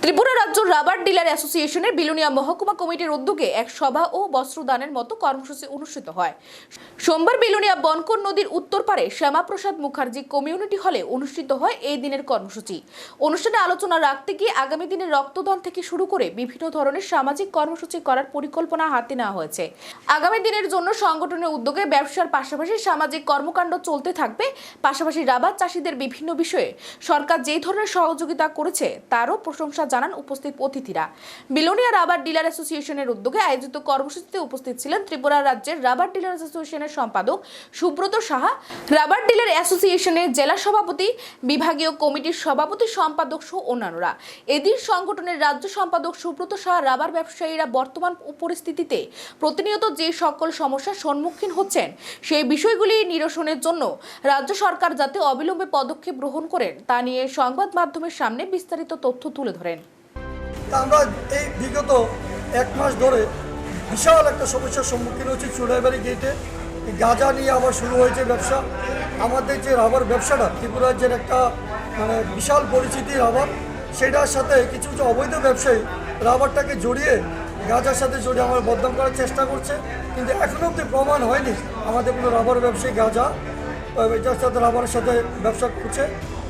ত্রিপুরা রাজ্য rubber dealer অ্যাসোসিয়েশনের বিলোনিয়া মহকুমা কমিটির উদ্যোগে এক সভা ও বস্ত্রদানের মতো কর্মসূচি অনুষ্ঠিত হয়। সোমবার বিলোনিয়া বনকর নদীর উত্তর পারে শ্যামাপ্রসাদ মুখার্জি কমিউনিটি হলে অনুষ্ঠিত হয় এই দিনের কর্মসূচি। অনুষ্ঠানে আলোচনা রাখতে গিয়ে আগামী দিনে রক্তদান থেকে শুরু করে বিভিন্ন ধরনের সামাজিক কর্মসূচি করার পরিকল্পনা হাতে নেওয়া হয়েছে। আগামী দিনের জন্য সংগঠনের উদ্যোগে ব্যবসার পাশাপাশি সামাজিক কর্মকাণ্ড চলতে থাকবে। পাশাপাশি রাবার চাষীদের বিভিন্ন বিষয়ে সরকার যেই ধরনের সহযোগিতা করেছে তারও প্রশংসা জানান উপস্থিত অতিথিরা। বিলোনিয়া রাবার ডিলার অ্যাসোসিয়েশনের উদ্যোগে আয়োজিত কর্মসূচিতে উপস্থিত ছিলেন ত্রিপুরা রাজ্যের রাবার ডিলার অ্যাসোসিয়েশনের সম্পাদক সুব্রত সাহা, রাবার ডিলার অ্যাসোসিয়েশনের জেলা সভাপতি, বিভাগীয় কমিটির সভাপতি, সম্পাদক সহ অন্যান্যরা। এদিন সংগঠনের রাজ্য সম্পাদক সুব্রত সাহা রাবার ব্যবসায়ীরা বর্তমান পরিস্থিতিতে প্রতিনিয়ত যে সকল সমস্যার সম্মুখীন হচ্ছেন সেই বিষয়গুলি নিরসনের জন্য রাজ্য সরকার যাতে অবিলম্বে পদক্ষেপ গ্রহণ করেন তা নিয়ে সংবাদ মাধ্যমের সামনে বিস্তারিত তথ্য তুলে ধরেন। আমরা এই বিগত এক মাস ধরে বিশাল একটা সমস্যার সম্মুখীন হচ্ছি। চুড়াইবাড়ি গেটে গাঁজা নিয়ে আবার শুরু হয়েছে ব্যবসা। আমাদের যে রাবার ব্যবসাটা ত্রিপুরা রাজ্যের একটা বিশাল পরিচিতি রাবার, সেটার সাথে কিছু কিছু অবৈধ ব্যবসায়ী রাবারটাকে জড়িয়ে গাঁজার সাথে জড়িয়ে আমার বদনাম করার চেষ্টা করছে, কিন্তু এখনও অব্দি প্রমাণ হয়নি আমাদের কোনো রাবার ব্যবসায়ী গাঁজা এটার সাথে রাবারের সাথে ব্যবসা করছে।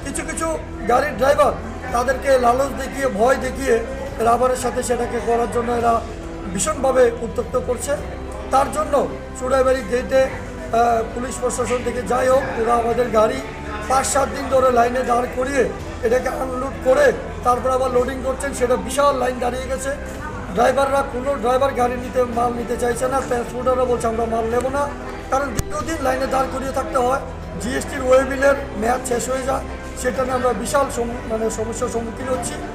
কিছু কিছু গাড়ির ড্রাইভার তাদেরকে লালচ দেখিয়ে, ভয় দেখিয়ে রাবারের সাথে সেটাকে করার জন্য এরা ভীষণভাবে উত্ত্যক্ত করছে। তার জন্য চুড়াইবাড়ি গেটে পুলিশ প্রশাসন থেকে যাই হোক, ওরা আমাদের গাড়ি 5-7 দিন ধরে লাইনে দাঁড় করিয়ে এটাকে আনলোড করে তারপর আবার লোডিং করছেন। সেটা বিশাল লাইন দাঁড়িয়ে গেছে। ড্রাইভাররা, কোনো ড্রাইভার গাড়ি মাল নিতে চাইছে না। ট্রান্সপোর্টাররা বলছে আমরা মাল নেব না, কারণ দীর্ঘদিন লাইনে দাঁড় করিয়ে থাকতে হয়। জিএসটির ওয়ে বিলের মেয়াদ শেষ হয়ে যায়, সেটা নিয়ে আমরা বিশাল সমস্যার সম্মুখীন হচ্ছি।